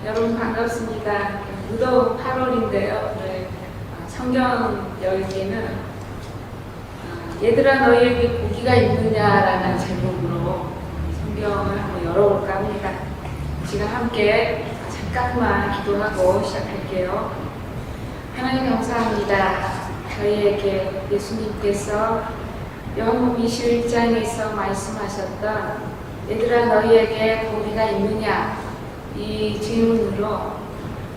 여러분 반갑습니다. 무더운 8월인데요. 오늘 성경 열기는 얘들아 너희에게 고기가 있느냐라는 제목으로 성경을 한번 열어볼까 합니다. 지금 함께 잠깐만 기도하고 시작할게요. 하나님 감사합니다. 저희에게 예수님께서 요한복음 21장에서 말씀하셨던 얘들아 너희에게 고기가 있느냐 이 질문으로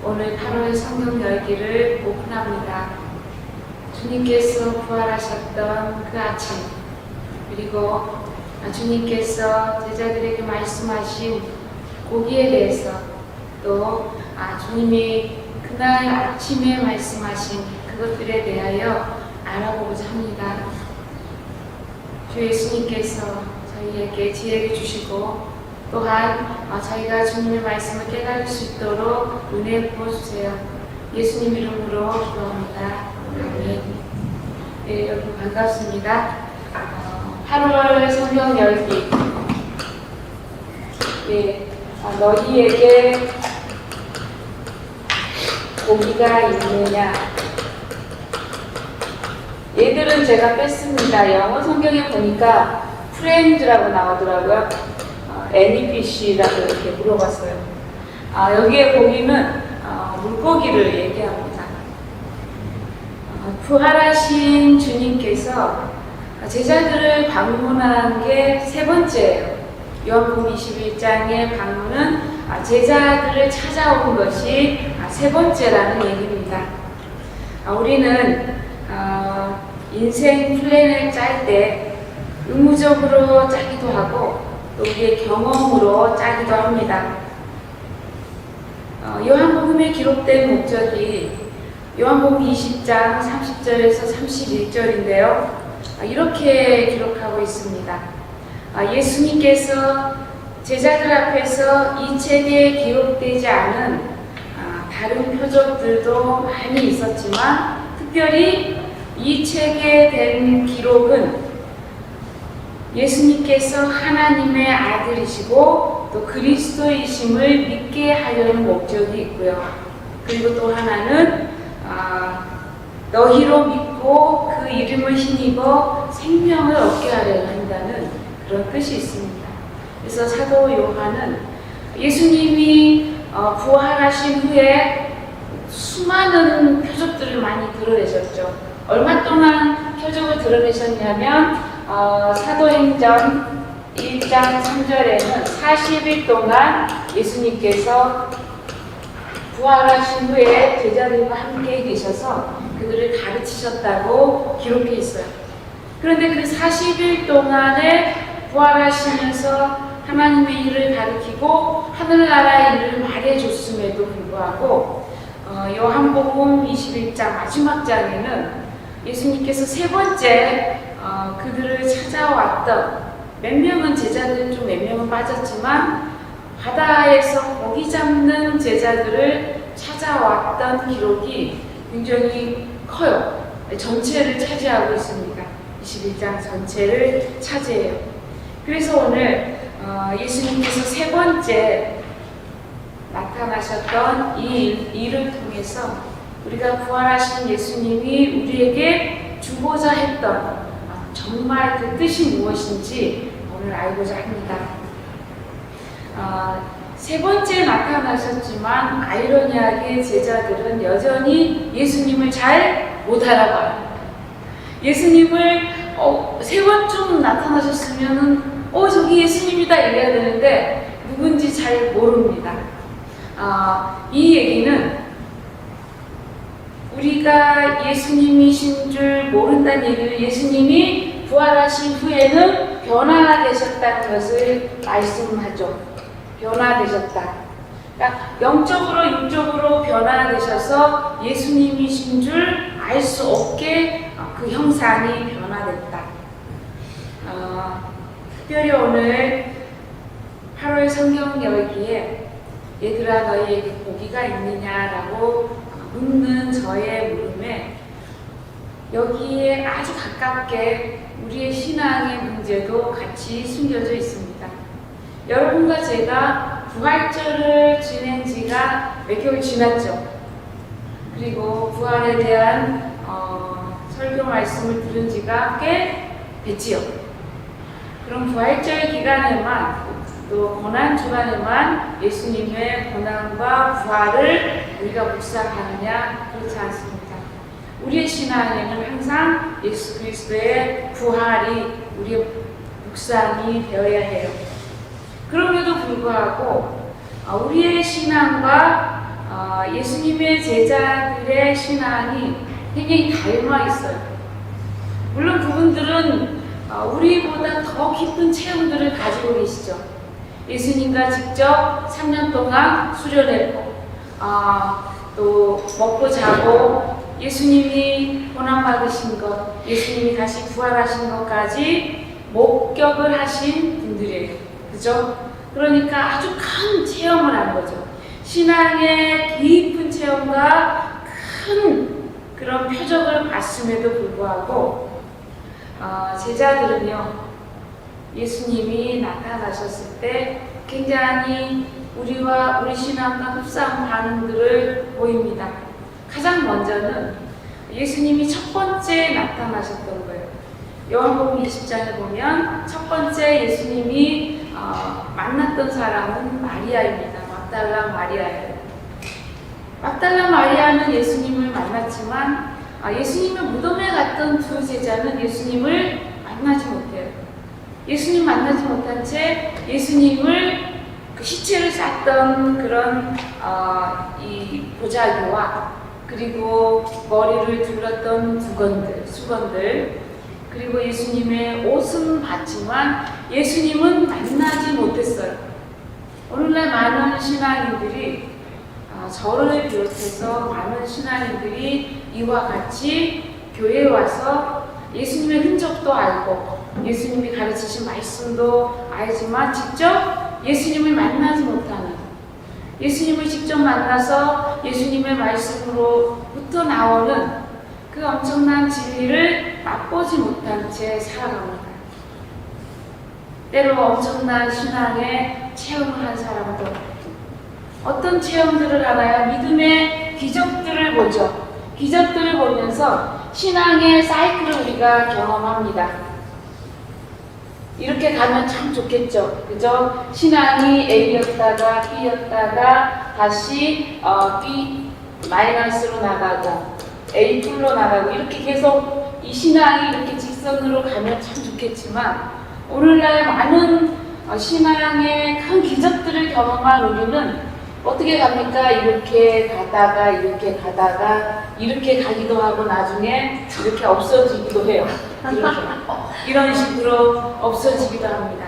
오늘 8월 성경 열기를 오픈합니다. 주님께서 부활하셨던 그 아침, 그리고 주님께서 제자들에게 말씀하신 고기에 대해서, 또 주님이 그날 아침에 말씀하신 그것들에 대하여 알아보고자 합니다. 주 예수님께서 저희에게 지혜를 주시고 또한 저희가 주님의 말씀을 깨달을 수 있도록 은혜 부어주세요. 예수님 이름으로 기도합니다. 아멘. 네, 여러분 반갑습니다. 8월 성경 열기. 네, 너희에게 고기가 있느냐. 얘들은 제가 뺐습니다. 영어 성경에 보니까 프렌즈라고 나오더라고요. NEPC라고 이렇게 물어봤어요. 여기에 고기는 물고기를 얘기합니다. 부활하신 주님께서 제자들을 방문한 게 세 번째예요. 요한복음 21장의 방문은 제자들을 찾아온 것이 세 번째라는 얘기입니다. 우리는 인생 플랜을 짤 때 의무적으로 짜기도 하고 또 우리의 경험으로 짜기도 합니다. 요한복음에 기록된 목적이 요한복음 20장 30절에서 31절인데요. 이렇게 기록하고 있습니다. 예수님께서 제자들 앞에서 이 책에 기록되지 않은 다른 표적들도 많이 있었지만 특별히 이 책에 된 기록은 예수님께서 하나님의 아들이시고 또 그리스도이심을 믿게 하려는 목적이 있고요. 그리고 또 하나는 너희로 믿고 그 이름을 힘입어 생명을 얻게 하려 한다는 그런 뜻이 있습니다. 그래서 사도 요한은 예수님이 부활하신 후에 수많은 표적들을 많이 드러내셨죠. 얼마 동안 표적을 드러내셨냐면 사도행전 1장 3절에는 40일 동안 예수님께서 부활하신 후에 제자들과 함께 계셔서 그들을 가르치셨다고 기록해 있어요. 그런데 그 40일 동안에 부활하시면서 하나님의 일을 가르치고 하늘나라의 일을 말해줬음에도 불구하고 요한복음 21장 마지막 장에는 예수님께서 세 번째 그들을 찾아왔던, 몇 명은 제자들 좀 몇 명은 빠졌지만 바다에서 고기 잡는 제자들을 찾아왔던 기록이 굉장히 커요. 전체를 차지하고 있습니다. 21장 전체를 차지해요. 그래서 오늘 예수님께서 세 번째 나타나셨던 이 일을 통해서 우리가 부활하신 예수님이 우리에게 주고자 했던 정말 그 뜻이 무엇인지 오늘 알고자 합니다. 세 번째 나타나셨지만 아이러니하게 제자들은 여전히 예수님을 잘 못 알아봐요. 예수님을 세 번쯤 나타나셨으면 저기 예수님이다 이래야 되는데 누군지 잘 모릅니다. 이 얘기는 우리가 예수님이신 줄 모른다는 얘기를 예수님이 부활하신 후에는 변화되셨다는 것을 말씀하죠. 변화되셨다. 그러니까 영적으로 육적으로 변화되셔서 예수님이신 줄 알 수 없게 그 형상이 변화됐다. 특별히 오늘 8월 성경 열기에 얘들아 너희에게 고기가 있느냐라고 묻는 저의 물음에 여기에 아주 가깝게 우리의 신앙의 문제도 같이 숨겨져 있습니다. 여러분과 제가 부활절을 지낸 지가 몇 개월 지났죠. 그리고 부활에 대한 설교 말씀을 들은 지가 꽤 됐지요. 그럼 부활절 기간에만 또 고난 주간에만 예수님의 고난과 부활을 우리가 묵상하느냐? 그렇지 않습니다. 우리의 신앙에는 항상 예수 그리스도의 부활이 우리의 묵상이 되어야 해요. 그럼에도 불구하고 우리의 신앙과 예수님의 제자들의 신앙이 굉장히 닮아 있어요. 물론 그분들은 우리보다 더 깊은 체험들을 가지고 계시죠. 예수님과 직접 3년 동안 수련했고 또 먹고 자고 예수님이 고난받으신 것, 예수님이 다시 부활하신 것까지 목격을 하신 분들이에요. 그죠? 그러니까 아주 큰 체험을 한 거죠. 신앙의 깊은 체험과 큰 그런 표적을 봤음에도 불구하고 제자들은요, 예수님이 나타나셨을 때 굉장히 우리와 우리 신앙과 흡사한 반응들을 보입니다. 가장 먼저는 예수님이 첫 번째 나타나셨던 거예요. 요한복음 20장에 보면 첫 번째 예수님이 만났던 사람은 마리아입니다. 막달라 마리아예요. 막달라 마리아는 예수님을 만났지만 예수님의 무덤에 갔던 두 제자는 예수님을 만나지 못해요. 예수님 만나지 못한 채 예수님을 그 시체를 쌌던 그런 이 보자기와 그리고 머리를 둘렀던 수건들 그리고 예수님의 옷은 봤지만 예수님은 만나지 못했어요. 오늘날 많은 신앙인들이 저를 비롯해서 많은 신앙인들이 이와 같이 교회에 와서 예수님의 흔적도 알고 예수님이 가르치신 말씀도 알지만 직접 예수님을 만나지 못하는, 예수님을 직접 만나서 예수님의 말씀으로부터 나오는 그 엄청난 진리를 맛보지 못한 채 살아갑니다. 때로 엄청난 신앙의 체험을 한 사람도 어떤 체험들을 하나요? 믿음의 기적들을 보죠. 기적들을 보면서 신앙의 사이클을 우리가 경험합니다. 이렇게 가면 참 좋겠죠. 그죠? 신앙이 A였다가 B였다가 다시 B 마이너스로 나가고 A 풀로 나가고 이렇게 계속 이 신앙이 이렇게 직선으로 가면 참 좋겠지만 오늘날 많은 신앙의 큰 기적들을 경험한 우리는 어떻게 갑니까? 이렇게 가다가 이렇게 가다가 이렇게 가기도 하고 나중에 이렇게 없어지기도 해요. 이런 식으로 없어지기도 합니다.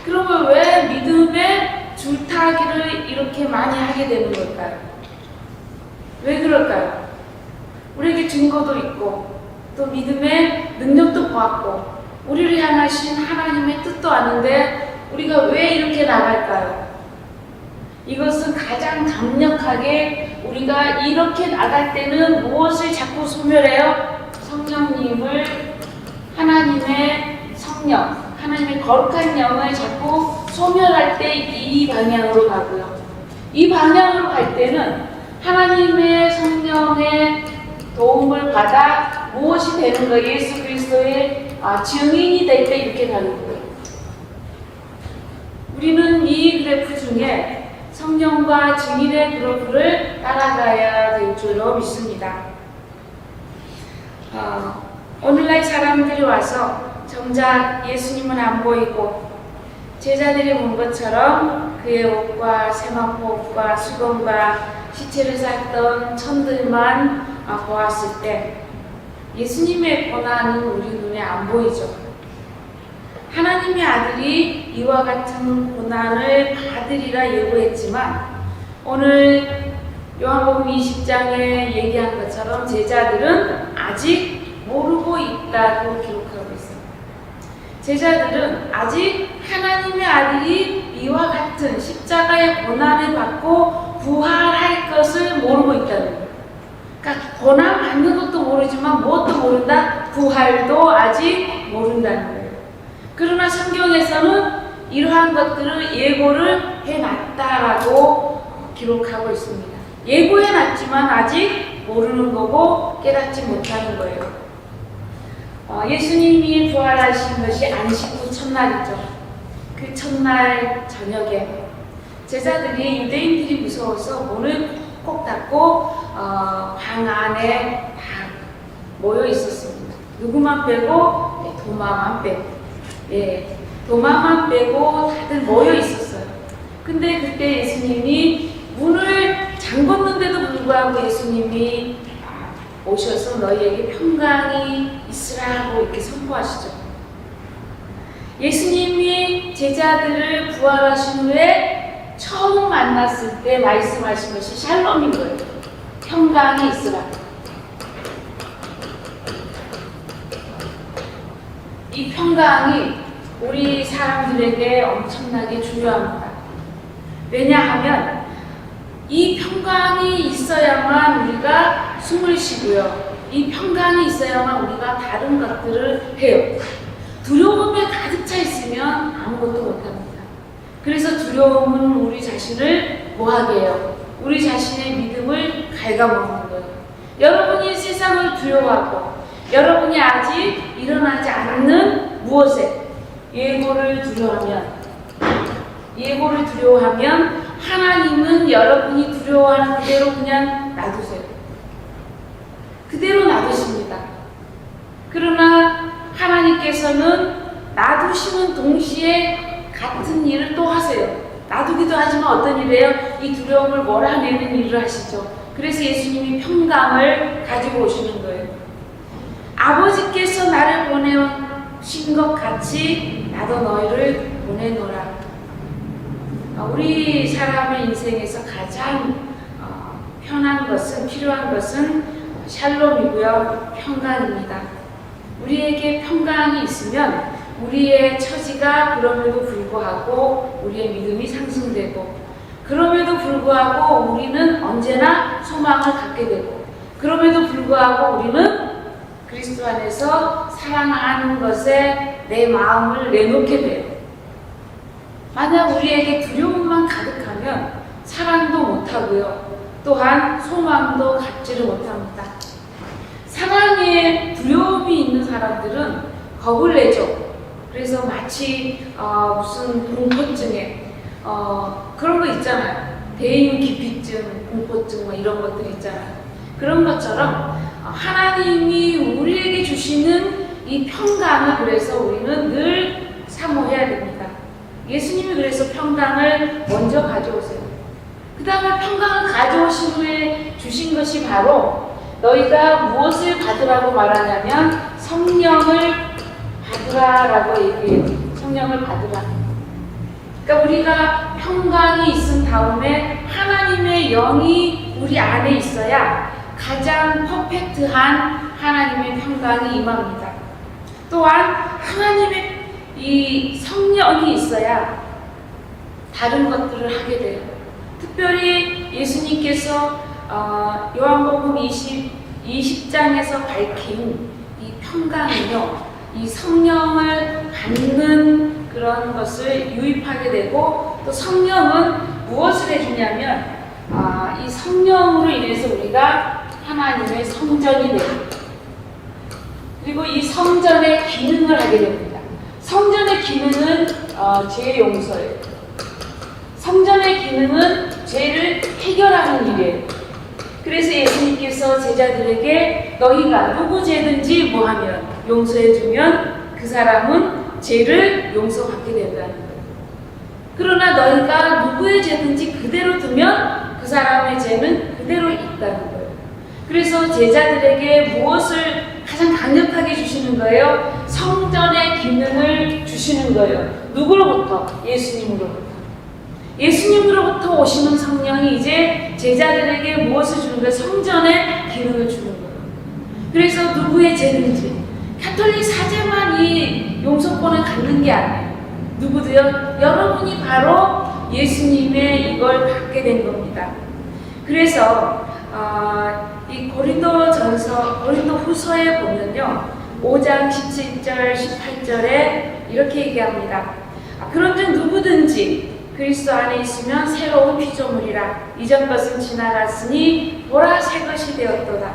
그러면 왜 믿음의 줄타기를 이렇게 많이 하게 되는 걸까요? 왜 그럴까요? 우리에게 증거도 있고 또 믿음의 능력도 보았고 우리를 향하신 하나님의 뜻도 아는데 우리가 왜 이렇게 나갈까요? 이것은 가장 강력하게 우리가 이렇게 나갈 때는 무엇을 자꾸 소멸해요? 성령님을, 하나님의 성령, 하나님의 거룩한 영을 자꾸 소멸할 때 이 방향으로 가고요. 이 방향으로 갈 때는 하나님의 성령의 도움을 받아 무엇이 되는 거예요? 예수 그리스도의 증인이 될 때 이렇게 가는 거예요. 우리는 이 그래프 중에 성령과 증인의 그래프를 따라가야 될 줄로 믿습니다. 오늘날 사람들이 와서 정작 예수님은 안 보이고 제자들이 본 것처럼 그의 옷과 세마포 옷과 수건과 시체를 쌌던 천들만 보았을 때 예수님의 고난은 우리 눈에 안 보이죠. 하나님의 아들이 이와 같은 고난을 받으리라 예고했지만 오늘 요한복음 20장에 얘기한 것처럼 제자들은 아직 모르고 있다고 기록하고 있습니다. 제자들은 아직 하나님의 아들이 이와 같은 십자가의 고난을 받고 부활할 것을 모르고 있다는 거예요. 그러니까 고난 받는 것도 모르지만 무엇도 모른다? 부활도 아직 모른다는 거예요. 그러나 성경에서는 이러한 것들을 예고를 해놨다라고 기록하고 있습니다. 예고해놨지만 아직 모르는 거고 깨닫지 못하는 거예요. 예수님이 부활하신 것이 안식 후 첫날이죠. 그 첫날 저녁에 제자들이 유대인들이 무서워서 문을 꼭 닫고 방 안에 다 모여 있었습니다. 누구만 빼고? 네, 도마만 빼고. 예, 도마만 빼고 다들 모여 있었어요. 근데 그때 예수님이 문을 잠궜는데도 불구하고 예수님이 오셔서 너희에게 평강이 있으라 하고 이렇게 선포하시죠. 예수님이 제자들을 부활하신 후에 처음 만났을 때 말씀하신 것이 샬롬인 거예요. 평강이 있으라. 이 평강이 우리 사람들에게 엄청나게 중요합니다. 왜냐하면 이 평강이 있어야만 우리가 숨을 쉬고요. 이 평강이 있어야만 우리가 다른 것들을 해요. 두려움에 가득 차 있으면 아무것도 못합니다. 그래서 두려움은 우리 자신을 뭐하게 해요? 우리 자신의 믿음을 갉아먹는 거예요. 여러분이 세상을 두려워하고 여러분이 아직 일어나지 않는 무엇에 예고를 두려워하면 하나님은 여러분이 두려워하는 그대로 그냥 놔두세요. 그대로 놔두십니다. 그러나 하나님께서는 놔두시는 동시에 같은 일을 또 하세요. 놔두기도 하지만 어떤 일이에요? 이 두려움을 몰아내는 일을 하시죠. 그래서 예수님이 평강을 가지고 오시는 거예요. 아버지께서 나를 보내신 것 같이 나도 너희를 보내노라. 우리 사람의 인생에서 가장 필요한 것은 샬롬이고요. 평강입니다. 우리에게 평강이 있으면 우리의 처지가 그럼에도 불구하고 우리의 믿음이 상승되고, 그럼에도 불구하고 우리는 언제나 소망을 갖게 되고, 그럼에도 불구하고 우리는 그리스도 안에서 사랑하는 것에 내 마음을 내놓게 돼요. 만약 우리에게 두려움만 가득하면 사랑도 못하고요. 또한 소망도 갖지를 못합니다. 사랑에 두려움이 있는 사람들은 겁을 내죠. 그래서 마치 무슨 공포증에 그런 거 있잖아요. 대인 기피증, 공포증 뭐 이런 것들 있잖아요. 그런 것처럼 하나님이 우리에게 주시는 이 평강을 그래서 우리는 늘 사모해야 됩니다. 예수님이 그래서 평강을 먼저 가져오세요. 그 다음에 평강을 가져오신 후에 주신 것이 바로 너희가 무엇을 받으라고 말하냐면 성령을 받으라라고 얘기해요. 성령을 받으라. 그러니까 우리가 평강이 있은 다음에 하나님의 영이 우리 안에 있어야 가장 퍼펙트한 하나님의 평강이 임합니다. 또한 하나님의 이 성령이 있어야 다른 것들을 하게 돼요. 특별히 예수님께서 요한복음 20장에서 밝힌 이 평강은요, 이 성령을 받는 그런 것을 유입하게 되고, 또 성령은 무엇을 해주냐면 이 성령으로 인해서 우리가 하나님의 성전이 됩니다. 그리고 이 성전의 기능을 하게 됩니다. 성전의 기능은 죄 용서예요. 성전의 기능은 죄를 해결하는 일이에요. 그래서 예수님께서 제자들에게 너희가 누구 죄든지 뭐하면 용서해주면 그 사람은 죄를 용서받게 된다는 거예요. 그러나 너희가 누구의 죄든지 그대로 두면 그 사람의 죄는 그대로 있다는 거예요. 그래서 제자들에게 무엇을 가장 강력하게 주시는 거예요? 성전의 기능을 주시는 거예요. 누구로부터? 예수님으로부터. 예수님으로부터 오시는 성령이 이제 제자들에게 무엇을 주는 거예요? 성전의 기능을 주는 거예요. 그래서 누구의 죄든지, 가톨릭 사제만 이 용서권을 갖는 게 아니에요. 누구도요? 여러분이 바로 예수님의 이걸 받게 된 겁니다. 그래서 이 고린도 후서에 보면요, 5장 17절 18절에 이렇게 얘기합니다. 그런즉 누구든지 그리스도 안에 있으면 새로운 피조물이라. 이전 것은 지나갔으니 보라 새 것이 되었도다.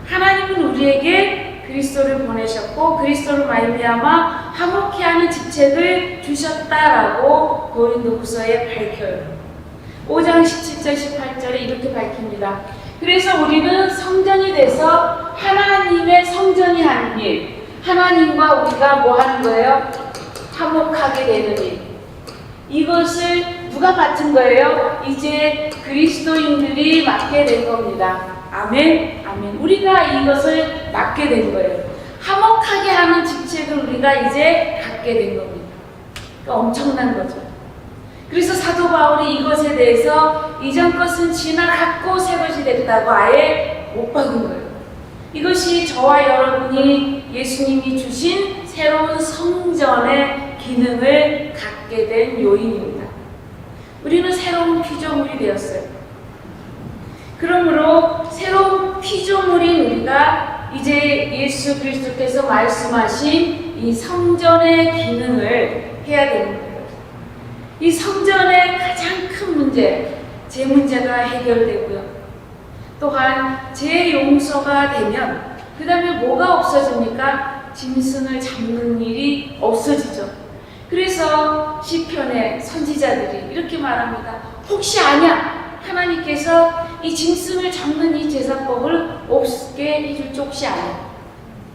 하나님은 우리에게 그리스도를 보내셨고 그리스도를 말미암아 화목케 하는 직책을 주셨다라고 고린도후서에 밝혀요. 5장 17절 18절에 이렇게 밝힙니다. 그래서 우리는 성전이 돼서 하나님의 성전이 하는 일, 하나님과 우리가 뭐 하는 거예요? 화목하게 되는 일. 이것을 누가 맡은 거예요? 이제 그리스도인들이 맡게 된 겁니다. 아멘, 아멘. 우리가 이것을 맡게 된 거예요. 화목하게 하는 직책을 우리가 이제 갖게 된 겁니다. 그러니까 엄청난 거죠. 그래서 사도 바울이 이것에 대해서 이전 것은 지나갔고 새 것이 됐다고 아예 못 박은 거예요. 이것이 저와 여러분이 예수님이 주신 새로운 성전의 기능을 갖게 된 요인입니다. 우리는 새로운 피조물이 되었어요. 그러므로 새로운 피조물인 우리가 이제 예수 그리스도께서 말씀하신 이 성전의 기능을 해야 되는 거예요. 이 성전의 가장 큰 문제, 제 문제가 해결되고요. 또한 제 용서가 되면 그 다음에 뭐가 없어집니까? 짐승을 잡는 일이 없어지죠. 그래서 시편의 선지자들이 이렇게 말합니다. 혹시 아냐? 하나님께서 이 짐승을 잡는 이 제사법을 없게 해줄 줄 혹시 아냐?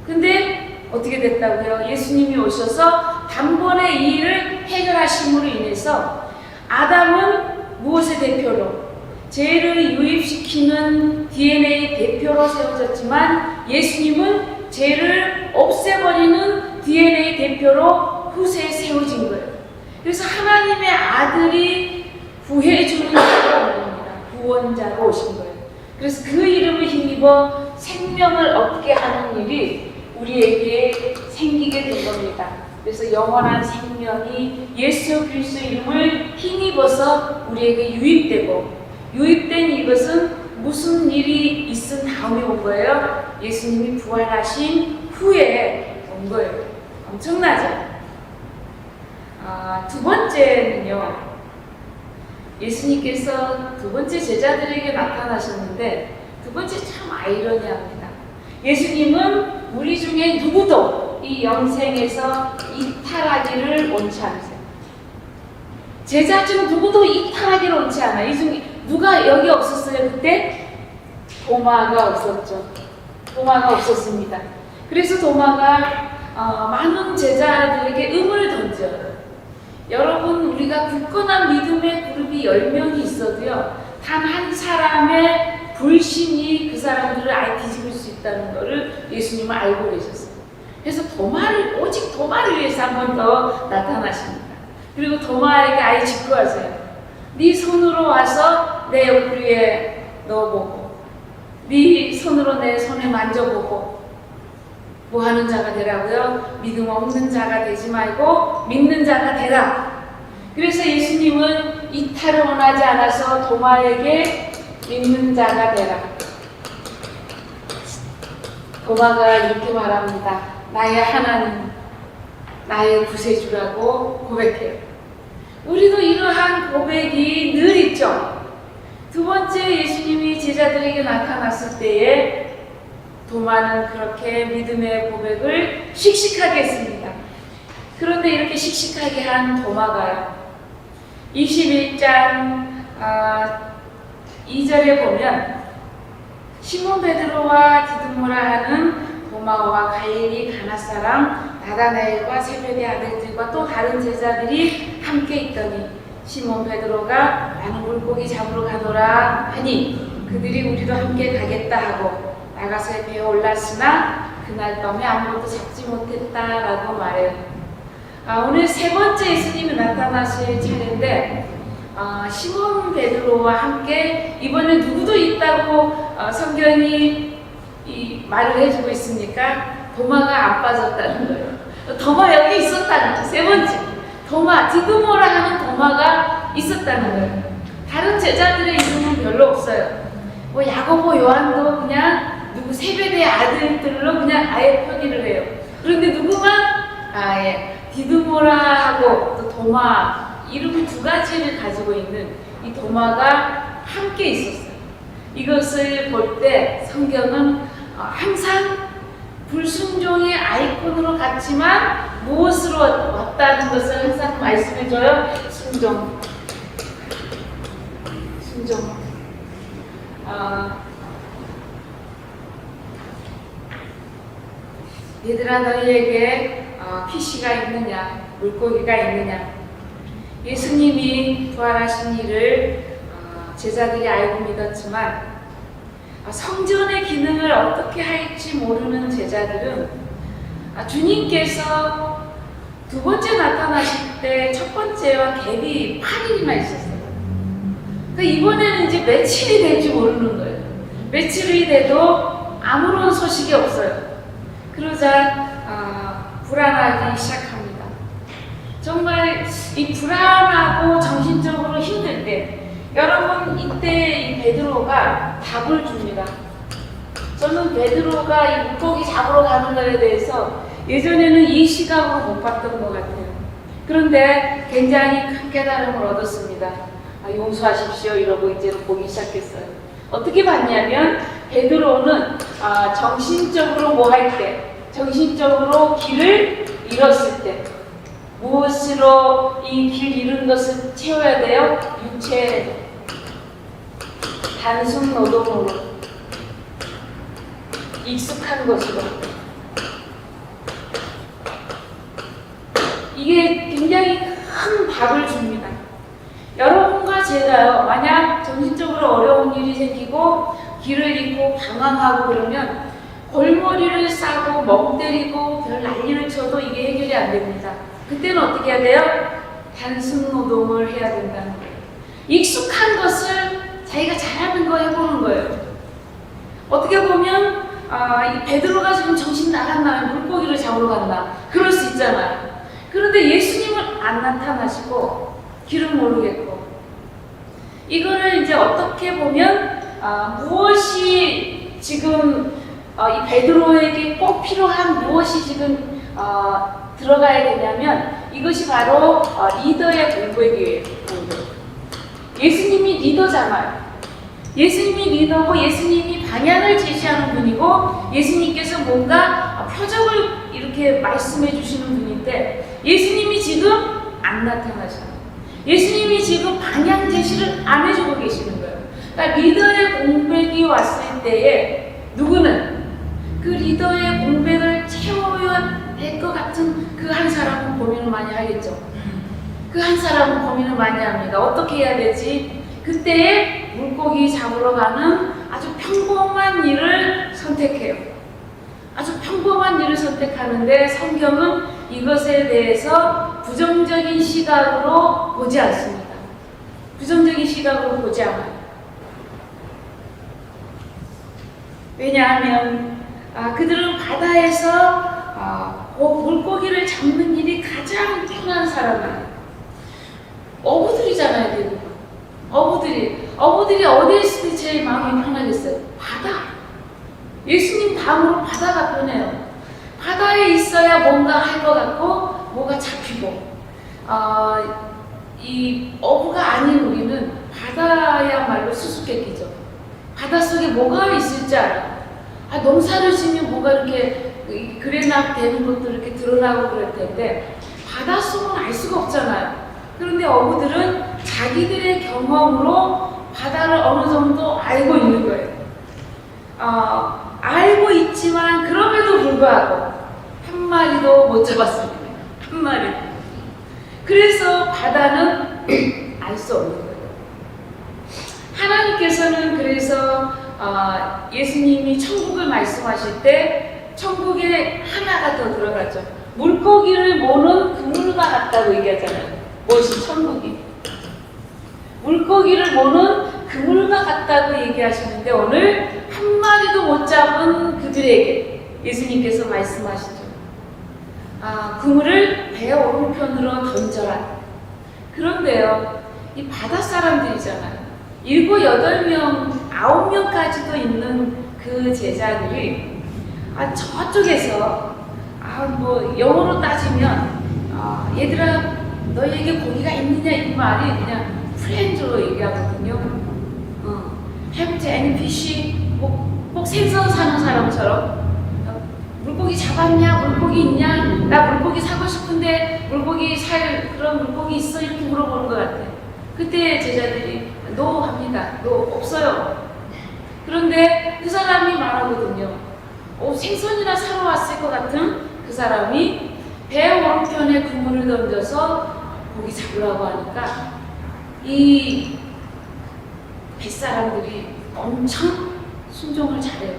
근데 어떻게 됐다고요? 예수님이 오셔서 단번에 이 일을 해결하심으로 인해서 아담은 무엇의 대표로? 죄를 유입시키는 DNA 대표로 세워졌지만 예수님은 죄를 없애버리는 DNA 대표로 후세에 세워진 거예요. 그래서 하나님의 아들이 구해주는 자가 온 겁니다. 구원자로 오신 거예요. 그래서 그 이름을 힘입어 생명을 얻게 하는 일이 우리에게 생기게 된 겁니다. 그래서 영원한 생명이 예수 그리스도 이름을 힘입어서 우리에게 유입된 이것은 무슨 일이 있은 다음에 온 거예요? 예수님이 부활하신 후에 온 거예요. 엄청나죠? 두 번째는요. 예수님께서 두 번째 제자들에게 나타나셨는데 두 번째 참 아이러니합니다. 예수님은 우리 중에 누구도 이 영생에서 이탈하기를 원치 않으세요. 제자 중 누구도 이탈하기를 원치 않아요. 이 중에 누가 여기 없었어요? 그때? 도마가 없었죠. 도마가 없었습니다. 그래서 도마가 많은 제자들에게 음을 던져요. 여러분, 우리가 굳건한 믿음의 그룹이 10명이 있어도요, 단 한 사람의 불신이 그 사람들을 아예 뒤집을 수 있다는 것을 예수님은 알고 계셨어요. 그래서 오직 도마를 위해서 한 번 더 나타나십니다. 그리고 도마에게 아예 직구하세요. 네 손으로 와서 내 옆구리에 넣어보고, 네 손으로 내 손에 만져보고, 뭐 하는 자가 되라고요? 믿음 없는 자가 되지 말고 믿는 자가 되라. 그래서 예수님은 이탈을 원하지 않아서 도마에게 믿는 자가 되라. 도마가 이렇게 말합니다. 나의 하나님, 나의 구세주라고 고백해요. 우리도 이러한 고백이 늘 있죠. 두 번째 예수님이 제자들에게 나타났을 때에 도마는 그렇게 믿음의 고백을 씩씩하게 했습니다. 그런데 이렇게 씩씩하게 한 도마가요. 21장 2절에 보면 시몬 베드로와 디두모라 하는 도마와 갈릴리 가나 사람 나다나엘과 세베대 아들들과 또 다른 제자들이 함께 있더니 시몬 베드로가 나는 물고기 잡으러 가노라 하니 그들이 우리도 함께 가겠다 하고 나가서 배에 올랐으나 그날 밤에 아무것도 잡지 못했다라고 말해요. 오늘 세 번째 예수님이 나타나실 차례인데 시몬 베드로와 함께 이번에 누구도 있다고 성경이 말을 해주고 있으니까 도마가 안 빠졌다는 거예요. 도마 여기 있었다는 거예요. 세 번째 도마, 디두모라 하는 도마가 있었다는 거예요. 다른 제자들의 이름은 별로 없어요. 뭐 야고보, 요한도 그냥 누구 세베대의 아들들로 그냥 아예 표기를 해요. 그런데 누구만 디두모라하고 또 도마 이름이 두 가지를 가지고 있는 이 도마가 함께 있었어요. 이것을 볼 때 성경은 항상 불순종의 아이콘으로 갔지만 무엇으로 왔다는 것을 항상 말씀해줘요. 순종. 얘들아, 너희에게 피시가 있느냐, 물고기가 있느냐. 예수님이 부활하신 일을 제자들이 알고 믿었지만 성전의 기능을 어떻게 할지 모르는 제자들은 주님께서 두 번째 나타나실 때 첫 번째와 갭이 8일이나 있었어요. 그러니까 이번에는 이제 며칠이 될지 모르는 거예요. 며칠이 돼도 아무런 소식이 없어요. 그러자 불안하기 시작합니다. 정말 이 불안하고 정신적으로 힘들 때 여러분, 이때 이 베드로가 답을 줍니다. 저는 베드로가 이 물고기 잡으러 가는 것에 대해서 예전에는 이 시각으로 못 봤던 것 같아요. 그런데 굉장히 큰 깨달음을 얻었습니다. 용서하십시오 이러고 이제 보기 시작했어요. 어떻게 봤냐면 베드로는 정신적으로 뭐 할 때, 정신적으로 길을 잃었을 때 무엇으로 이 길 잃은 것을 채워야 돼요? 육체 단순 노동으로, 익숙한 것으로. 이게 굉장히 큰 답을 줍니다. 여러분과 제가요, 만약 정신적으로 어려운 일이 생기고 길을 잃고 방황하고 그러면 골머리를 싸고 멍 때리고 별 난리를 쳐도 이게 해결이 안 됩니다. 그때는 어떻게 해야 돼요? 단순 노동을 해야 된다는 거예요. 익숙한 것을 자기가 잘하는 거 해보는 거예요. 어떻게 보면 이 베드로가 지금 정신 나갔나, 물고기를 잡으러 갔나, 그럴 수 있잖아요. 그런데 예수님은 안 나타나시고 길을 모르겠고, 이거를 이제 어떻게 보면 무엇이 지금 이 베드로에게 꼭 필요한 무엇이 지금 들어가야 되냐면 이것이 바로 리더의 공백이에요. 예수님이 리더잖아요. 예수님이 리더고 예수님이 방향을 제시하는 분이고 예수님께서 뭔가 표적을 이렇게 말씀해 주시는 분인데 예수님이 지금 안 나타나셔요. 예수님이 지금 방향 제시를 안 해주고 계시는 거예요. 그러니까 리더의 공백이 왔을 때에 누구는 그 리더의 공백을 채워야 될 것 같은 그 한 사람은 고민을 많이 하겠죠. 그 한 사람은 고민을 많이 합니다. 어떻게 해야 되지? 그때에 물고기 잡으러 가는 아주 평범한 일을 선택해요. 아주 평범한 일을 선택하는데 성경은 이것에 대해서 부정적인 시각으로 보지 않습니다. 부정적인 시각으로 보지 않아요. 왜냐하면 그들은 바다에서 물고기를 잡는 일이 가장 편한 사람이에요. 어부들이잖아요, 대부분. 어부들이 어디에 있을 때 제일 마음이 편하겠어요? 바다. 예수님 다음으로 바다가 편해요. 바다에 있어야 뭔가 할 것 같고 뭐가 잡히고 이 어부가 아닌 우리는 바다야말로 수수께끼죠. 바닷속에 뭐가 있을지 알아요. 농사를 지면 뭐가 이렇게 그래나 되는 것도 이렇게 드러나고 그럴 텐데 바닷속은 알 수가 없잖아요. 그런데 어부들은 자기들의 경험으로 바다를 어느 정도 알고 있는 거예요. 알고 있지만 그럼에도 불구하고 한 마리도 못 잡았습니다. 한 마리. 그래서 바다는 알 수 없는 거예요. 하나님께서는 그래서 예수님이 천국을 말씀하실 때 천국에 하나가 더 들어가죠. 물고기를 모는 그물과 같다고 얘기하잖아요. 무엇이 천국이? 물고기를 모는 그물과 같다고 얘기하시는데 오늘 한 마리도 못 잡은 그들에게 예수님께서 말씀하시죠. 그물을 배 오른편으로 던져라. 그런데요, 이 바다 사람들이잖아요. 7, 8명, 9명까지도 있는 그 제자들이 저쪽에서 뭐 영어로 따지면 얘들아 너에게 고기가 있느냐 이 말이 그냥 프렌즈로 얘기하거든요. Have any fish? 꼭 생선 사는 사람처럼 물고기 잡았냐? 물고기 있냐? 나 물고기 사고 싶은데 물고기 살 그런 물고기 있어? 이렇게 물어보는 것 같아. 그때 제자들이 노 합니다. 노 없어요. 그런데 그 사람이 말하거든요. 생선이나 사러 왔을 것 같은 그 사람이 배 오른편에 그물을 던져서 고기 잡으라고 하니까 이 뱃사람들이 엄청 순종을 잘해요.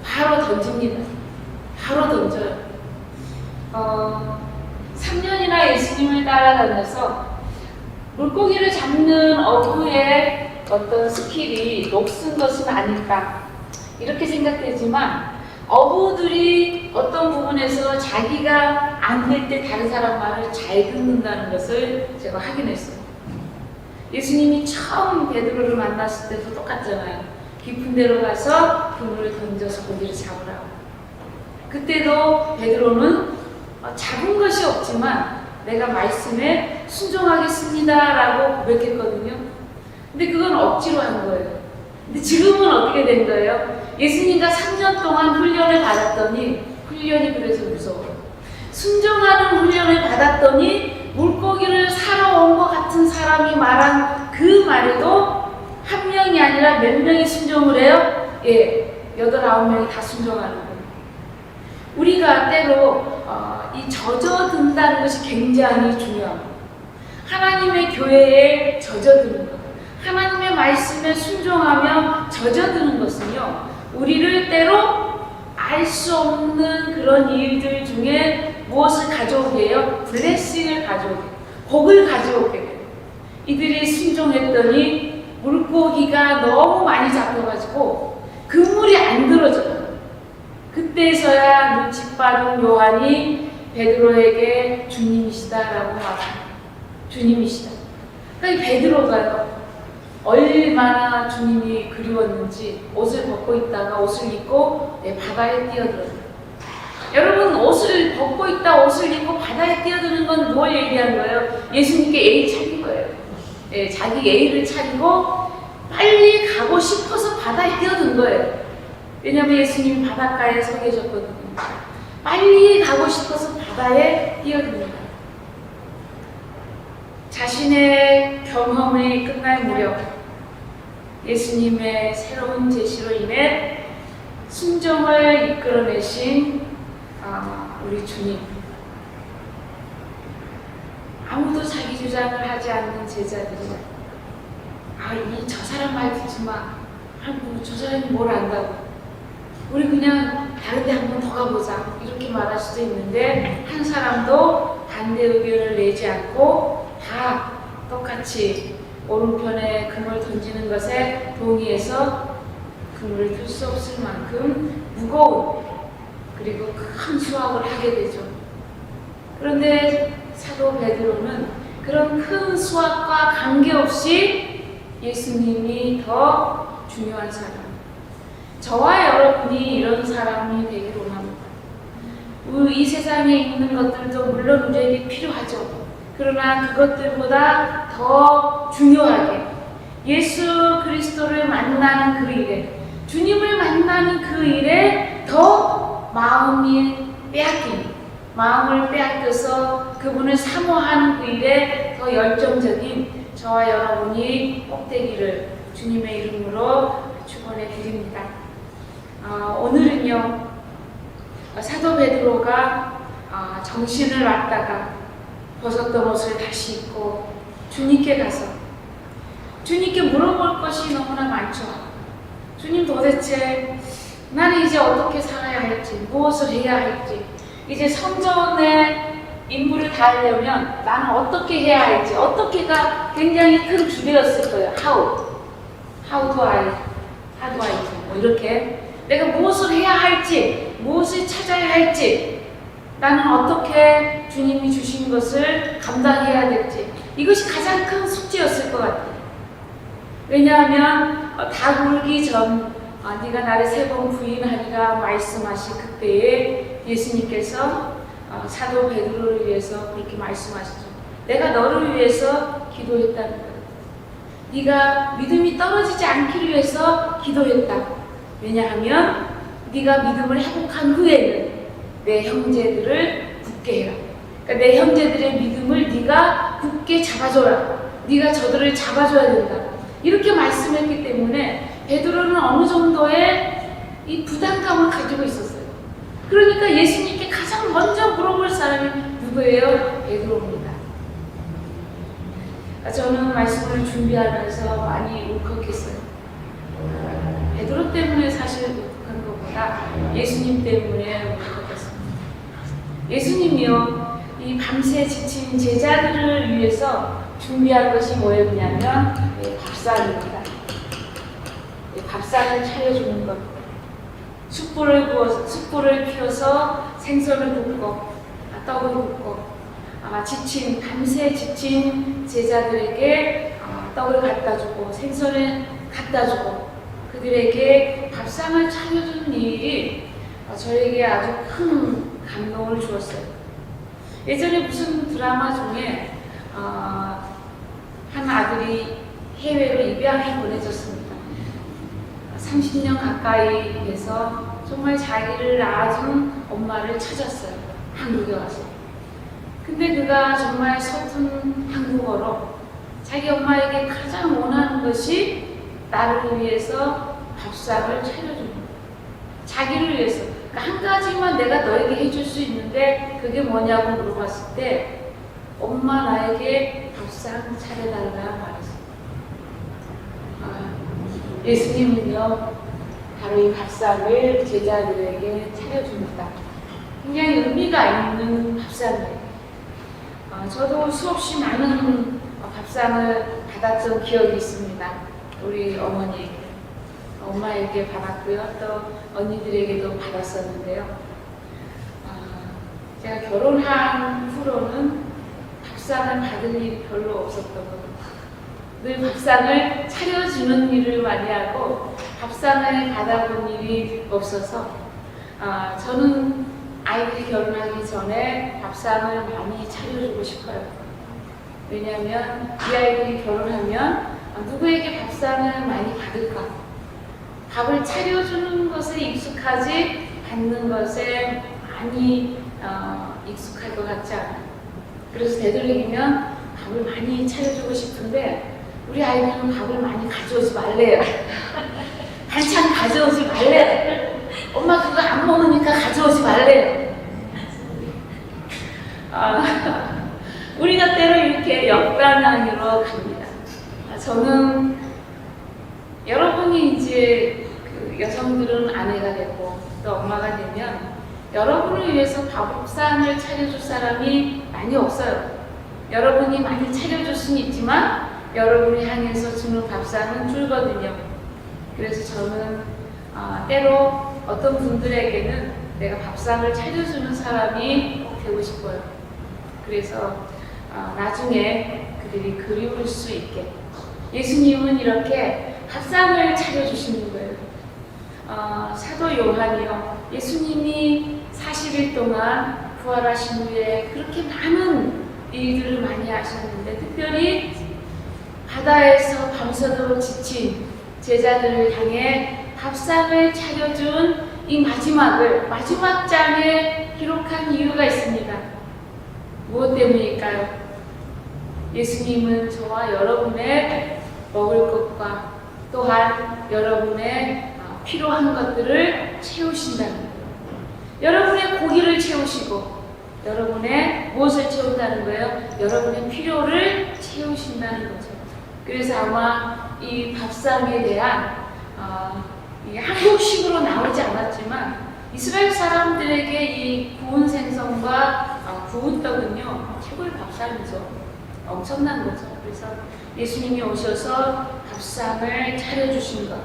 바로 던집니다. 바로 던져요. 3년이나 예수님을 따라다녀서 물고기를 잡는 어부의 어떤 스킬이 높은 것은 아닐까 이렇게 생각되지만 어부들이 어떤 부분에서 자기가 안 될 때 다른 사람 말을 잘 듣는다는 것을 제가 확인했어요. 예수님이 처음 베드로를 만났을 때도 똑같잖아요. 깊은 데로 가서 그물을 던져서 고기를 잡으라고. 그때도 베드로는 잡은 것이 없지만 내가 말씀에 순종하겠습니다라고 고백했거든요. 근데 그건 억지로 한 거예요. 근데 지금은 어떻게 된 거예요? 예수님과 3년 동안 훈련을 받았더니 훈련이 그래서 무서워요. 순종하는 훈련을 받았더니 물고기를 사러 온 것 같은 사람이 말한 그 말에도 한 명이 아니라 몇 명이 순종을 해요? 예, 8, 9명이 다 순종하는 거예요. 우리가 때로 이 젖어든다는 것이 굉장히 중요합니다. 하나님의 교회에 젖어드는 것, 하나님의 말씀에 순종하며 젖어드는 것은요, 우리를 때로 알 수 없는 그런 일들 중에 무엇을 가져오게 해요? 블레싱을 가져오게 해요. 복을 가져오게 해요. 이들이 순종했더니 물고기가 너무 많이 잡혀가지고 그물이 안 들어져요. 그때서야 눈치빠른 요한이 베드로에게 주님이시다라고 말합니다. 주님이시다. 그러니까 베드로가요, 얼마나 주님이 그리웠는지 옷을 벗고 있다가 옷을 입고 바다에 뛰어들어요. 여러분, 옷을 벗고 있다 옷을 입고 바다에 뛰어드는 건 뭘 얘기한 거예요? 예수님께 예의 차린 거예요. 예, 자기 예의를 차리고 빨리 가고 싶어서 바다에 뛰어든 거예요. 왜냐하면 예수님이 바닷가에 서 계셨거든요. 빨리 가고 싶어서 바다에 뛰어듭니다. 자신의 경험이 끝날 무렵 예수님의 새로운 제시로 인해 순종을 이끌어내신 우리 주님, 아무도 자기 주장을 하지 않는 제자들이 저 사람 말 듣지 마. 저 사람이 뭘 안다고. 우리 그냥 다른 데 한번 더 가보자. 이렇게 말할 수도 있는데 한 사람도 반대 의견을 내지 않고 다 똑같이 오른편에 그물 던지는 것에 동의해서 그물을 들 수 없을 만큼 무거운 그리고 큰 수확을 하게 되죠. 그런데 사도 베드로는 그런 큰 수확과 관계없이 예수님이 더 중요한 사람, 저와 여러분이 이런 사람이 되기를 원합니다. 이 세상에 있는 것들도 물론 우리에게 필요하죠. 그러나 그것들보다 더 중요하게 예수 그리스도를 만나는 그 일에, 주님을 만나는 그 일에 더 마음을 빼앗겨서 그분을 사모하는 그 일에 더 열정적인 저와 여러분이 꼭 되기를 주님의 이름으로 축원해 드립니다. 오늘은요, 사도 베드로가 정신을 놨다가 벗었던 옷을 다시 입고 주님께 가서 주님께 물어볼 것이 너무나 많죠. 주님, 도대체 나는 이제 어떻게 살아야 할지, 무엇을 해야 할지, 이제 성전의 임무를 다하려면 나는 어떻게 해야 할지, 어떻게가 굉장히 큰 주제였을 거예요. How do I do? 이렇게 내가 무엇을 해야 할지, 무엇을 찾아야 할지, 나는 어떻게 주님이 주신 것을 감당해야 될지, 이것이 가장 큰 숙제였을 것 같아요. 왜냐하면 다 굴기 전 네가 나를 3번 부인하리라 말씀하신 그때에 예수님께서 사도 베드로를 위해서 그렇게 말씀하시죠. 내가 너를 위해서 기도했다는 거예요. 네가 믿음이 떨어지지 않기를 위해서 기도했다. 왜냐하면 네가 믿음을 회복한 후에는 내 형제들을 굳게 해라. 그러니까 내 형제들의 믿음을 네가 굳게 잡아줘라. 네가 저들을 잡아줘야 된다. 이렇게 말씀했기 때문에 베드로는 어느 정도의 이 부담감을 가지고 있었어요. 그러니까 예수님께 가장 먼저 물어볼 사람이 누구예요? 베드로입니다. 저는 말씀을 준비하면서 많이 울컥했어요. 베드로 때문에 사실 울컥한 것보다 예수님 때문에 울컥했습니다. 예수님이요, 이 밤새 지친 제자들을 위해서 준비한 것이 뭐였냐면 밥상입니다. 밥상을 차려주는 것. 숯불을 피워서 생선을 굽고 떡을 굽고 밤새 지친 제자들에게 떡을 갖다 주고 생선을 갖다 주고 그들에게 밥상을 차려주는 일이 저에게 아주 큰 감동을 주었어요. 예전에 무슨 드라마 중에 한 아들이 해외로 입양해 보내졌습니다. 30년 가까이 돼서 정말 자기를 낳아준 엄마를 찾았어요. 한국에 와서. 근데 그가 정말 서툰 한국어로 자기 엄마에게 가장 원하는 것이 나를 위해서 밥상을 차려주는 거예요. 자기를 위해서. 그러니까 한 가지만 내가 너에게 해줄 수 있는데 그게 뭐냐고 물어봤을 때 엄마 나에게 밥상 차려달라고 말했어요. 예수님은요, 바로 이 밥상을 제자들에게 차려줍니다. 굉장히 의미가 있는 밥상이에요. 저도 수없이 많은 밥상을 받았던 기억이 있습니다. 우리 어머니에게, 엄마에게 받았고요. 또 언니들에게도 받았었는데요. 제가 결혼한 후로는 밥상을 받을 일이 별로 없었던 것 같아요. 늘 밥상을 차려주는 일을 많이 하고 밥상을 받아본 일이 없어서 저는 아이들이 결혼하기 전에 밥상을 많이 차려주고 싶어요. 왜냐하면 이 아이들이 결혼하면 누구에게 밥상을 많이 받을까? 밥을 차려주는 것에 익숙하지 받는 것에 많이 익숙할 것 같지 않아요. 그래서 되도록이면 밥을 많이 차려주고 싶은데 우리 아이들은 밥을 많이 가져오지 말래요. 반찬 가져오지 말래요. 엄마 그거 안 먹으니까 가져오지 말래요. 우리가 때로 이렇게 역방향으로 갑니다. 저는 여러분이 이제 여성들은 아내가 되고 또 엄마가 되면 여러분을 위해서 밥상을 차려줄 사람이 많이 없어요. 여러분이 많이 차려줄 수는 있지만 여러분이 향해서 주는 밥상은 줄거든요. 그래서 저는 때로 어떤 분들에게는 내가 밥상을 차려주는 사람이 되고 싶어요. 그래서 나중에 그들이 그리울 수 있게 예수님은 이렇게 밥상을 차려주시는 거예요. 사도 요한이요, 예수님이 40일 동안 부활하신 후에 그렇게 많은 일들을 많이 하셨는데 특별히 바다에서 밤새도록 지친 제자들을 향해 밥상을 차려준 이 마지막 장에 기록한 이유가 있습니다. 무엇 때문일까요? 예수님은 저와 여러분의 먹을 것과 또한 여러분의 필요한 것들을 채우신다는 거예요. 여러분의 고기를 채우시고 여러분의 무엇을 채운다는 거예요? 여러분의 필요를 채우신다는 거죠. 그래서 아마 이 밥상에 대한 한국식으로 나오지 않았지만 이스라엘 사람들에게 이 구운 생선과 구운 떡은요 최고의 밥상이죠. 엄청난 거죠. 그래서 예수님이 오셔서 밥상을 차려주신 것,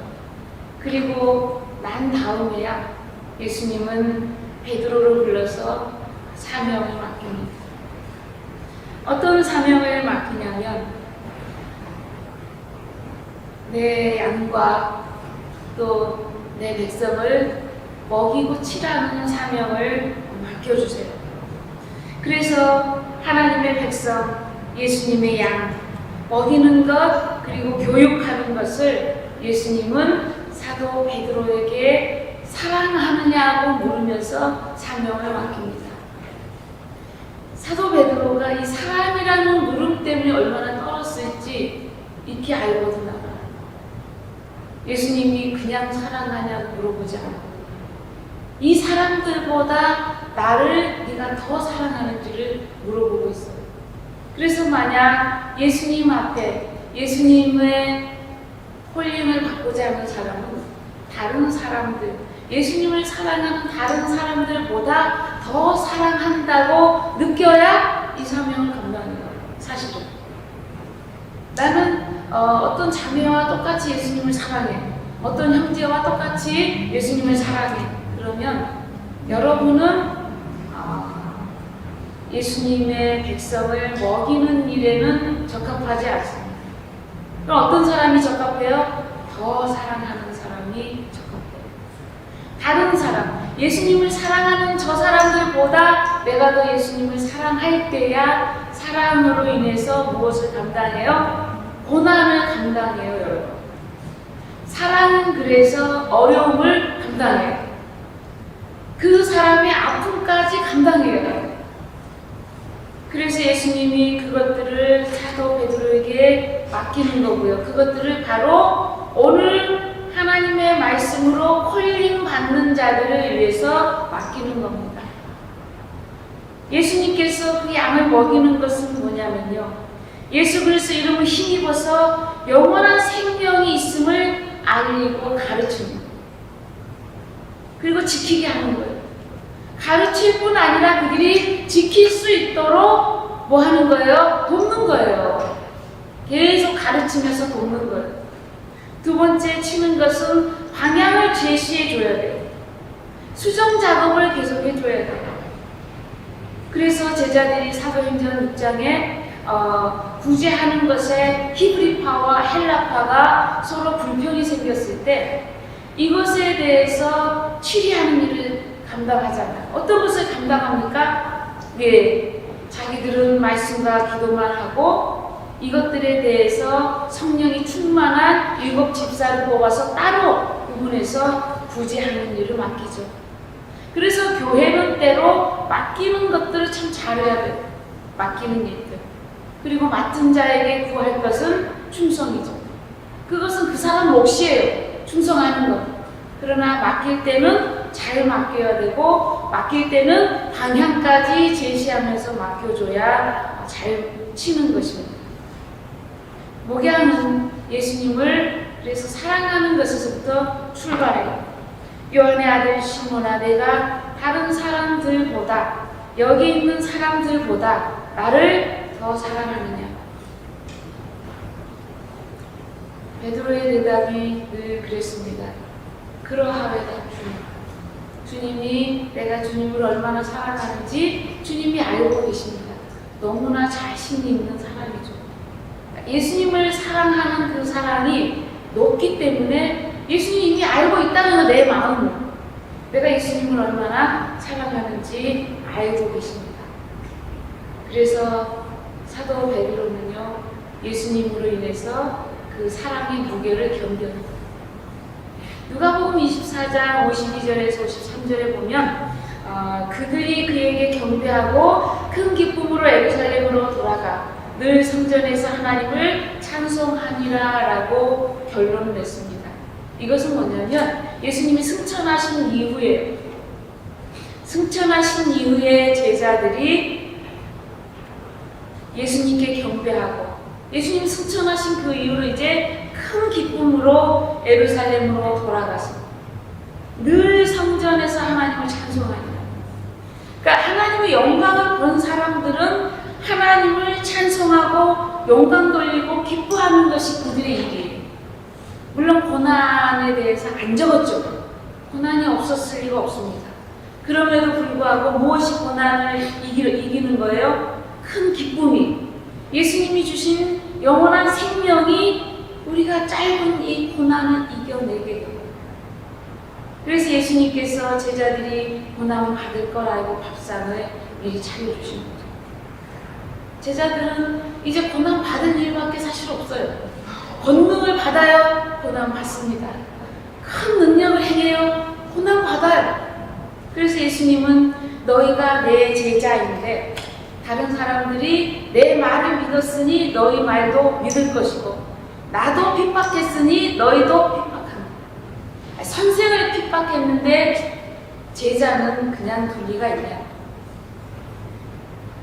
그리고 난 다음에야 예수님은 베드로를 불러서 사명을 맡깁니다. 어떤 사명을 맡기냐면 내 양과 또 내 백성을 먹이고 치라는 사명을 맡겨주세요. 그래서 하나님의 백성, 예수님의 양 먹이는 것 그리고 교육하는 것을 예수님은 사도 베드로에게 사랑하느냐고 물으면서 사명을 맡깁니다. 사도 베드로가 이 사람이라는 물음 때문에 얼마나 떨었을지 익히 알거든요. 예수님이 그냥 사랑하냐고 물어보지 않고 이 사람들보다 나를 네가 더 사랑하는지를 물어보고 있어요. 그래서 만약 예수님 앞에 예수님의 홀림을 받고자 하는 사람은 다른 사람들, 예수님을 사랑하는 다른 사람들보다 더 사랑한다고 느껴야 이 사명을 감당해요. 사실은 나는 어떤 자매와 똑같이 예수님을 사랑해, 어떤 형제와 똑같이 예수님을 사랑해. 그러면 여러분은 예수님의 백성을 먹이는 일에는 적합하지 않습니다. 그럼 어떤 사람이 적합해요? 더 사랑하는 사람이 적합해요. 다른 사람, 예수님을 사랑하는 저 사람들보다 내가 더 예수님을 사랑할 때야 사랑으로 인해서 무엇을 감당해요? 고난을 감당해요, 여러분. 사랑은 그래서 어려움을 감당해요. 그 사람의 아픔까지 감당해요. 그래서 예수님이 그것들을 사도 베드로에게 맡기는 거고요. 그것들을 바로 오늘 하나님의 말씀으로 콜링 받는 자들을 위해서 맡기는 겁니다. 예수님께서 그 양을 먹이는 것은 뭐냐면요. 예수 그리스도 이름을 힘입어서 영원한 생명이 있음을 알리고 가르치는 거예요. 그리고 지키게 하는 거예요. 가르칠 뿐 아니라 그들이 지킬 수 있도록 뭐 하는 거예요? 돕는 거예요. 계속 가르치면서 돕는 거예요. 두 번째 치는 것은 방향을 제시해 줘야 돼요. 수정 작업을 계속해 줘야 돼요. 그래서 제자들이 사도행전 6장에 구제하는 것에 히브리파와 헬라파가 서로 불평이 생겼을 때 이것에 대해서 치리하는 일을 감당하잖아요. 어떤 것을 감당합니까? 네, 자기들은 말씀과 기도만 하고 이것들에 대해서 성령이 충만한 7 집사를 뽑아서 따로 구분해서 구제하는 일을 맡기죠. 그래서 교회는 때로 맡기는 것들을 참 잘해야 돼요. 맡기는 일들. 그리고 맡은 자에게 구할 것은 충성이죠. 그것은 그 사람 몫이에요. 충성하는 것. 그러나 맡길 때는 잘 맡겨야 되고 맡길 때는 방향까지 제시하면서 맡겨줘야 잘 치는 것입니다. 목양은 예수님을 그래서 사랑하는 것에서부터 출발해요. 요한의 아들 시몬아, 내가 다른 사람들보다 여기 있는 사람들보다 나를 더 사랑하느냐? 베드로의 대답이 늘 그랬습니다. 그러하외다 주님이 내가 주님을 얼마나 사랑하는지 주님이 알고 계십니다. 너무나 자신 있는 사람이죠. 예수님을 사랑하는 그 사랑이 높기 때문에 예수님이 이미 알고 있다는 내 마음을 내가 예수님을 얼마나 사랑하는지 알고 계십니다. 그래서 사도 베드로는요 예수님으로 인해서 그 사랑의 무게를 견뎌냅니다. 누가복음 24장 52절에서 53절에 보면 그들이 그에게 경배하고 큰 기쁨으로 예루살렘으로 돌아가 늘 성전에서 하나님을 찬송하니라 라고 결론을 냈습니다. 이것은 뭐냐면 예수님이 승천하신 이후에 제자들이 예수님께 경배하고 예수님 승천하신 그 이후로 이제 큰 기쁨으로 예루살렘으로 돌아가서 늘 성전에서 하나님을 찬송하니라. 그러니까 하나님의 영광을 본 사람들은 하나님을 찬송하고 영광 돌리고 기뻐하는 것이 그들의 일이에요. 물론 고난에 대해서 안 적었죠. 고난이 없었을 리가 없습니다. 그럼에도 불구하고 무엇이 고난을 이기는 거예요? 큰 기쁨이. 예수님이 주신 영원한 생명이 우리가 짧은 이 고난을 이겨내게 돼요. 그래서 예수님께서 제자들이 고난을 받을 걸 알고 밥상을 미리 차려주신 거죠. 제자들은 이제 고난 받은 일밖에 사실 없어요. 권능을 받아요. 고난 받습니다. 큰 능력을 행해요. 고난 받아요. 그래서 예수님은 너희가 내 제자인데 다른 사람들이 내 말을 믿었으니 너희 말도 믿을 것이고 나도 핍박했으니 너희도 핍박한다. 선생을 핍박했는데 제자는 그냥 둘 리가 있냐.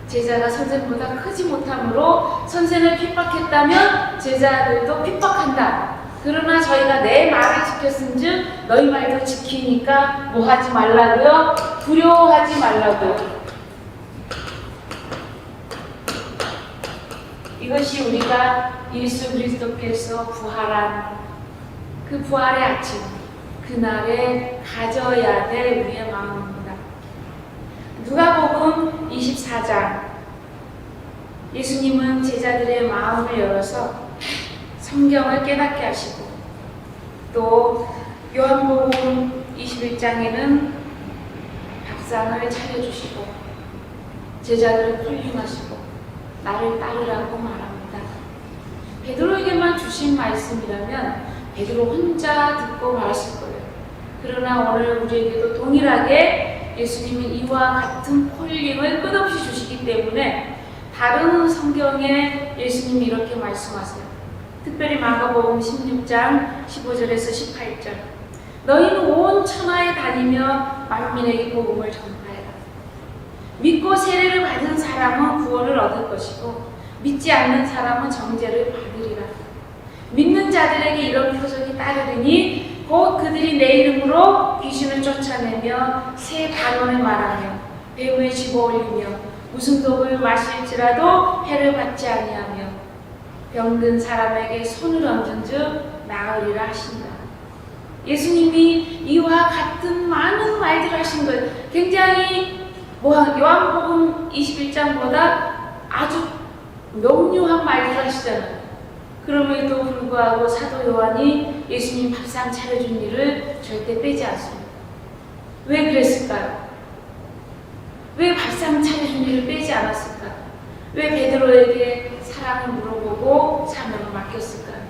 제자가 선생보다 크지 못하므로 선생을 핍박했다면 제자들도 핍박한다. 그러나 저희가 내 말을 지켰은즉 너희 말도 지키니까 뭐 하지 말라고요? 두려워하지 말라고요. 이것이 우리가 예수 그리스도께서 부활한 그 부활의 아침, 그날에 가져야 될 우리의 마음입니다. 누가복음 24장, 예수님은 제자들의 마음을 열어서 성경을 깨닫게 하시고, 또 요한복음 21장에는 밥상을 차려주시고 제자들을 콜링하시고 나를 따르라고 말합니다. 베드로에게만 주신 말씀이라면 베드로 혼자 듣고 말았을 거예요. 그러나 오늘 우리에게도 동일하게 예수님이 이와 같은 콜링을 끝없이 주시기 때문에 다른 성경에 예수님이 이렇게 말씀하세요. 특별히 마가복음 16장 15절에서 18절, 너희는 온 천하에 다니며 만민에게 복음을 전파해라. 믿고 세례를 받은 사람은 구원을 얻을 것이고 믿지 않는 사람은 정죄를 받으리라. 믿는 자들에게 이런 표적이 따르리니 곧 그들이 내 이름으로 귀신을 쫓아내며 새 단언을 말하며 배후에 집어올리며 무슨 독을 마실지라도 해를 받지 아니하며 병든 사람에게 손을 얹은 즉 나으리라 하신다. 예수님이 이와 같은 많은 말들을 하신 거예요. 굉장히 요한복음 21장보다 아주 명료한 말들을 하시잖아요. 그럼에도 불구하고 사도 요한이 예수님 밥상 차려준 일을 절대 빼지 않습니다. 왜 그랬을까요? 왜 밥상 차려준 일을 빼지 않았을까? 왜 베드로에게 사랑을 물어보고 사명을 맡겼을까요?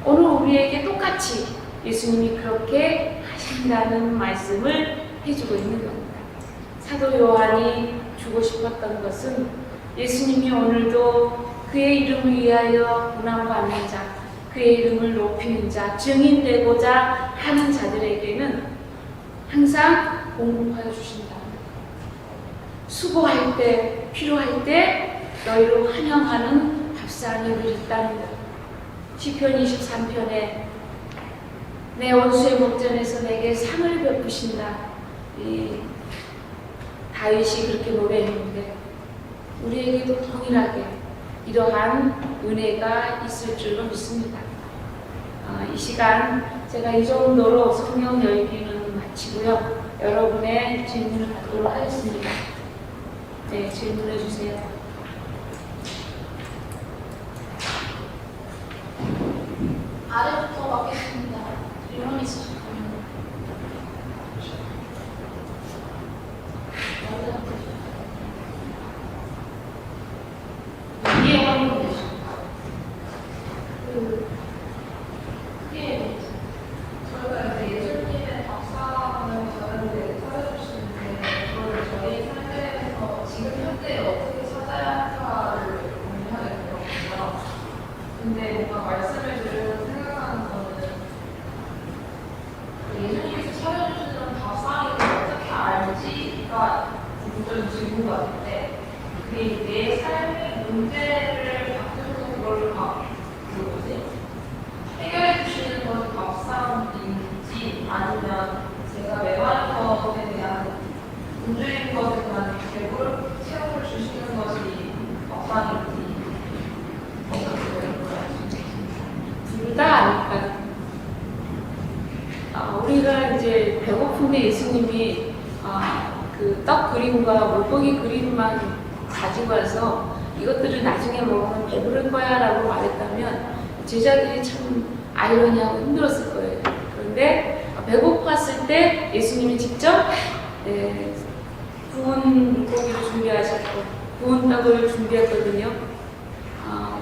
오늘 우리에게 똑같이 예수님이 그렇게 하신다는 말씀을 해주고 있는 겁니다. 사도 요한이 주고 싶었던 것은 예수님이 오늘도 그의 이름을 위하여 고난받는 자, 그의 이름을 높이는 자, 증인되고자 하는 자들에게는 항상 공급하여 주신다. 수고할 때, 필요할 때 너희를 환영하는 밥상이 늘 있다는 것. 시편 23편에 내 원수의 목전에서 내게 상을 베푸신다. 이 다윗이 그렇게 노래했는데 우리에게도 동일하게 이러한 은혜가 있을 줄로 믿습니다. 이 시간 제가 이 정도로 성경 열기는 마치고요. 여러분의 질문을 받도록 하겠습니다. 네, 질문해 주세요. 아래부터 받겠습니다. 질문 있으실까요? 이해하는 거 크게 저희가 이제 예수님의 밥상을 다른데 찾아주시는데 그걸 저희 삶에서 지금 현재 어떻게 찾아야 할까를 고민하게 되거든요. 근데 뭔가 말씀을 들으면서 생각하는 거는 예수님께서 차려주시는 밥상이 어떻게 알지가 굉장히 질문 같은데 그게 내 삶의 문제를 바꾸는 그걸 해결해 주시는 것이 밥상인지 아니면 제가 메마른 것에 대한 문제인 것에 대한 배부를 채움을 주시는 것이 밥상인지 어떻게 될까요? 둘 다 아닐까요? 우리가 이제 배고픈데 예수님이 그 떡 그림과 물고기 그림만 가지고 와서 이것들을 나중에 먹으면 배부를 거야 라고 말했다면 제자들이 참 아이러니하고 힘들었을 거예요. 그런데 배고팠을 때 예수님이 직접 구운 물고기를 준비하셨고 구운 떡을 준비했거든요.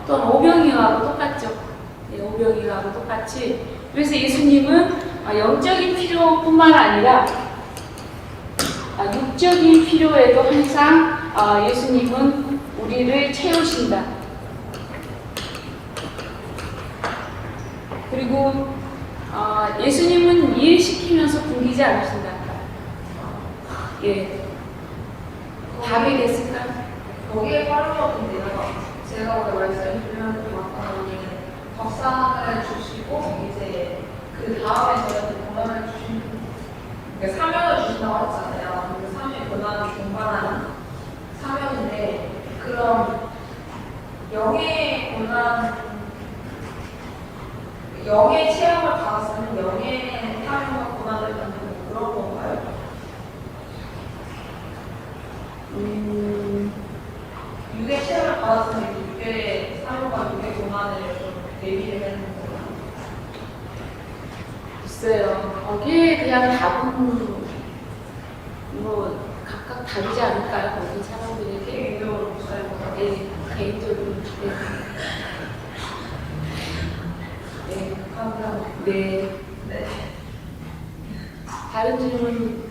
어떤 오병이어하고 똑같죠. 네, 오병이어하고 똑같이. 그래서 예수님은 영적인 필요뿐만 아니라 육적인 필요에도 항상 예수님은 우리를 채우신다. 그리고 예수님은 일시키면서 굶기지 않으신다. 예. 답이 됐을까요? 거기에 팔로워인데요. 제가 오늘 말씀드리는 마카로니는 밥상을 주시고 이제 그 다음에 저희한테 권한을 주신 그러니까 사명을 주신다고 했잖아요. 그 사명의 권한이 동반하는 사명인데 그럼 영의 권한 영의 체험을 받았으면 영의 사명과 권한을 받는 그런 건가요? 육의 체험을 받았으면 육의 사명과 육의 권한을 좀 대비를 해야 되는 건가요? 글쎄요. 거기에 그냥 답은 뭐 각각 다르지 않을까요? 모든 사람들에게. 개인적으로 목사님보다 네, 개인적으로. 네. 감사합니다. 네. 네. 다른 질문.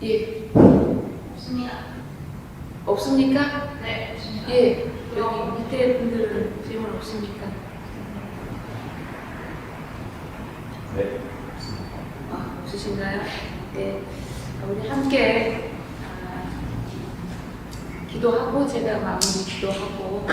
예. 없습니다. 없습니까? 네, 없습니다. 예. 여기 밑에 분들은 질문 없습니까? 네. 없으신가요? 네. 우리 함께 기도하고 제가 마무리 기도하고